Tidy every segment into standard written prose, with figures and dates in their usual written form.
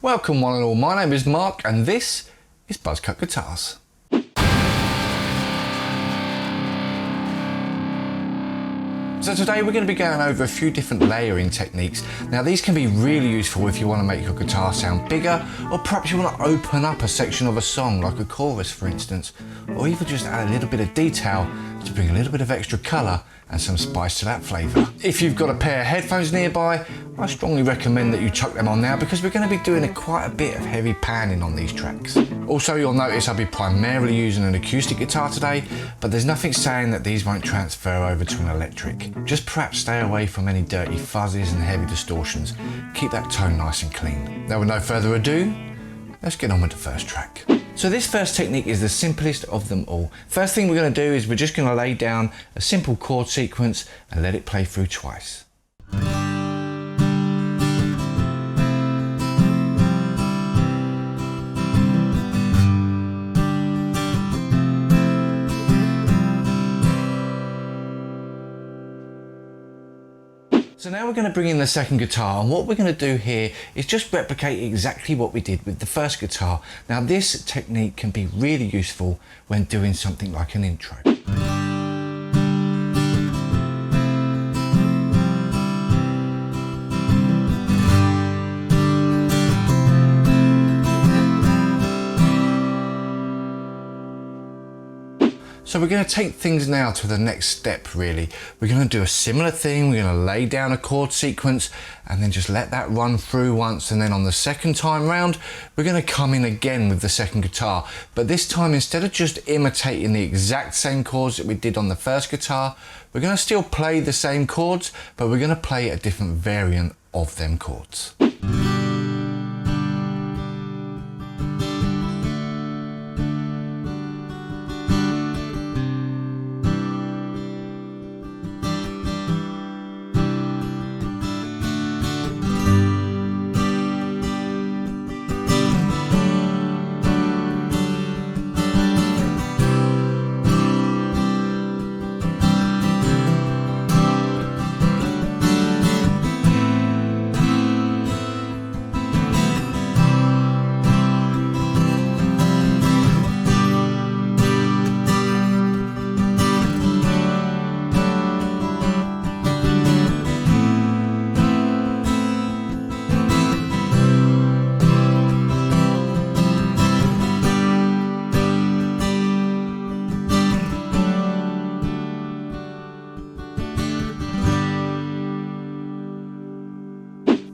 Welcome one and all, my name is Mark and this is Buzzcut Guitars. So today we're going to be going over a few different layering techniques. Now these can be really useful if you want to make your guitar sound bigger, or perhaps you want to open up a section of a song like a chorus for instance, or even just add a little bit of detail to bring a little bit of extra colour and some spice to that flavour. If you've got a pair of headphones nearby, I strongly recommend that you chuck them on now because we're going to be doing quite a bit of heavy panning on these tracks. Also you'll notice I'll be primarily using an acoustic guitar today, but there's nothing saying that these won't transfer over to an electric. Just perhaps stay away from any dirty fuzzes and heavy distortions. Keep that tone nice and clean. Now with no further ado, let's get on with the first track. So this first technique is the simplest of them all. First thing we're going to do is we're just going to lay down a simple chord sequence and let it play through twice. So now we're going to bring in the second guitar, and what we're going to do here is just replicate exactly what we did with the first guitar. Now this technique can be really useful when doing something like an intro. So we're going to take things now to the next step really. We're going to do a similar thing, we're going to lay down a chord sequence and then just let that run through once, and then on the second time round we're going to come in again with the second guitar. But this time instead of just imitating the exact same chords that we did on the first guitar, we're going to still play the same chords, but we're going to play a different variant of them chords.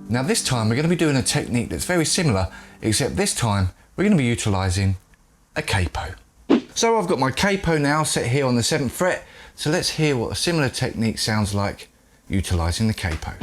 Now this time we're going to be doing a technique that's very similar, except this time we're going to be utilising a capo. So I've got my capo now set here on the 7th fret, so let's hear what a similar technique sounds like utilising the capo.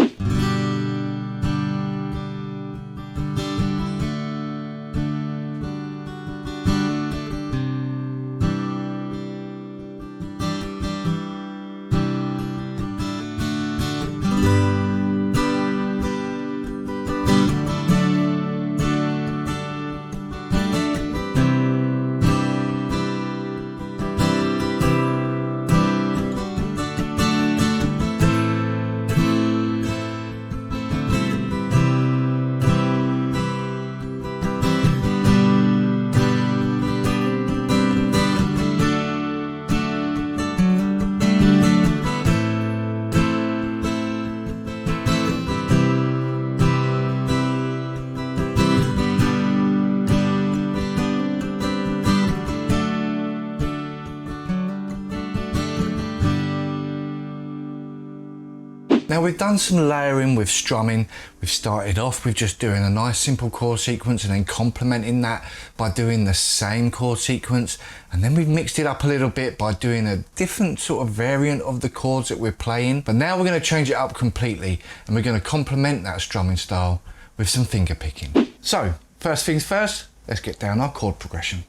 Now we've done some layering with strumming. We've started off with just doing a nice simple chord sequence and then complementing that by doing the same chord sequence, and then we've mixed it up a little bit by doing a different sort of variant of the chords that we're playing. But now we're going to change it up completely and we're going to complement that strumming style with some finger picking. So first things first, let's get down our chord progression.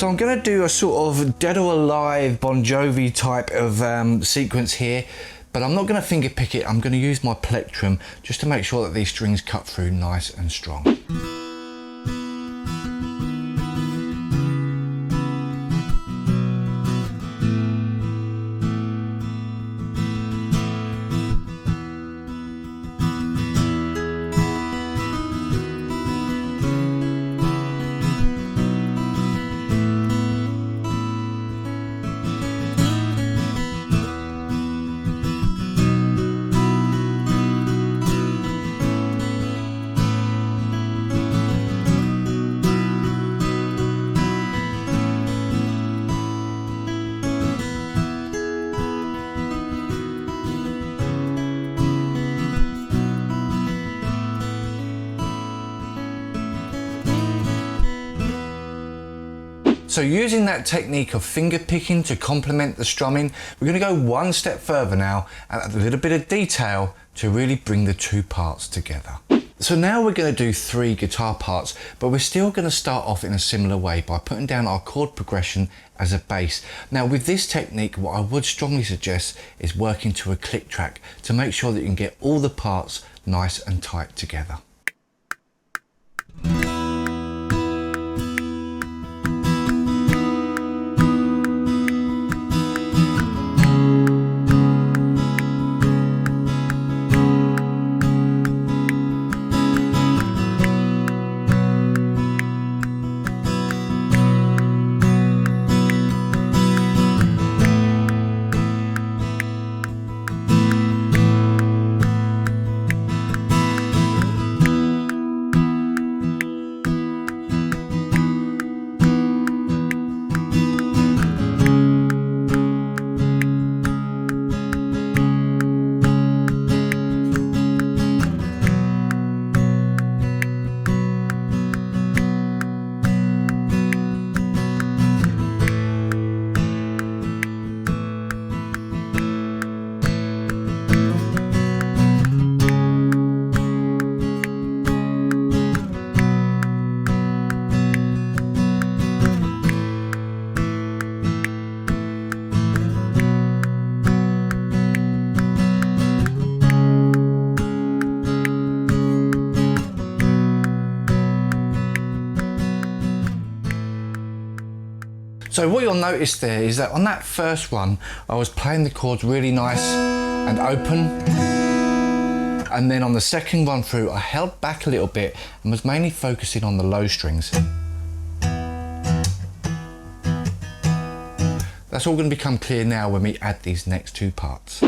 So I'm going to do a sort of Dead or Alive Bon Jovi type of sequence here, but I'm not going to finger pick it. I'm going to use my plectrum just to make sure that these strings cut through nice and strong. So using that technique of finger picking to complement the strumming, we're going to go one step further now and add a little bit of detail to really bring the two parts together. So now we're going to do 3 guitar parts, but we're still going to start off in a similar way by putting down our chord progression as a bass. Now with this technique, what I would strongly suggest is working to a click track to make sure that you can get all the parts nice and tight together. So what you'll notice there is that on that first one, I was playing the chords really nice and open. And then on the second one through, I held back a little bit and was mainly focusing on the low strings. That's all going to become clear now when we add these next 2 parts.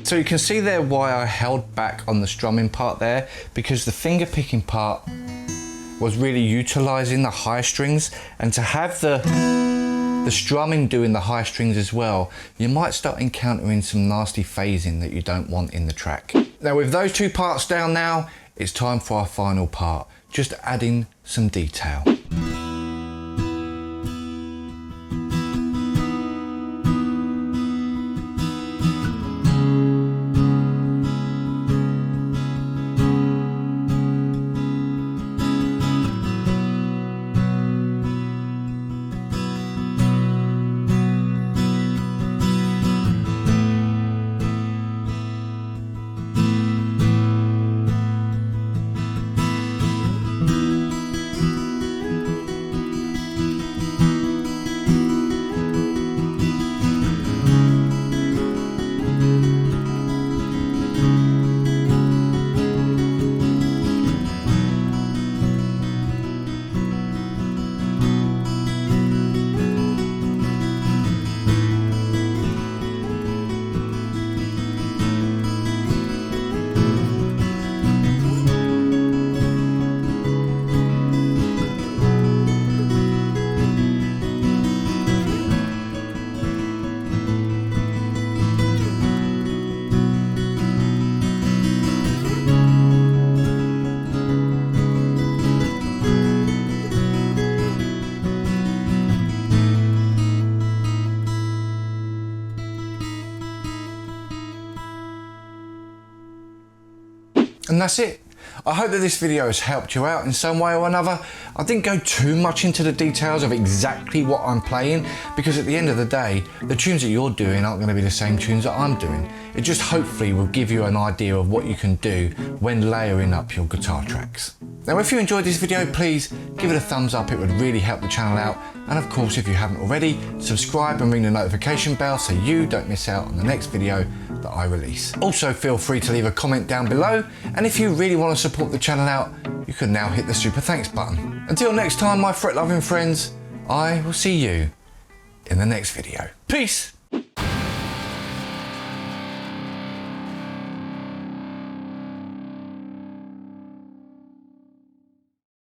So you can see there why I held back on the strumming part there, because the finger picking part was really utilising the high strings, and to have the strumming doing the high strings as well, you might start encountering some nasty phasing that you don't want in the track. Now with those 2 parts down now, it's time for our final part, just adding some detail. And that's it. I hope that this video has helped you out in some way or another. I didn't go too much into the details of exactly what I'm playing, because at the end of the day, the tunes that you're doing aren't going to be the same tunes that I'm doing. It just hopefully will give you an idea of what you can do when layering up your guitar tracks. Now, if you enjoyed this video, please give it a thumbs up. It would really help the channel out. And of course, if you haven't already, subscribe and ring the notification bell so you don't miss out on the next video that I release. Also, feel free to leave a comment down below. And if you really want to support the channel out, you can now hit the super thanks button. Until next time, my fret-loving friends, I will see you in the next video. Peace.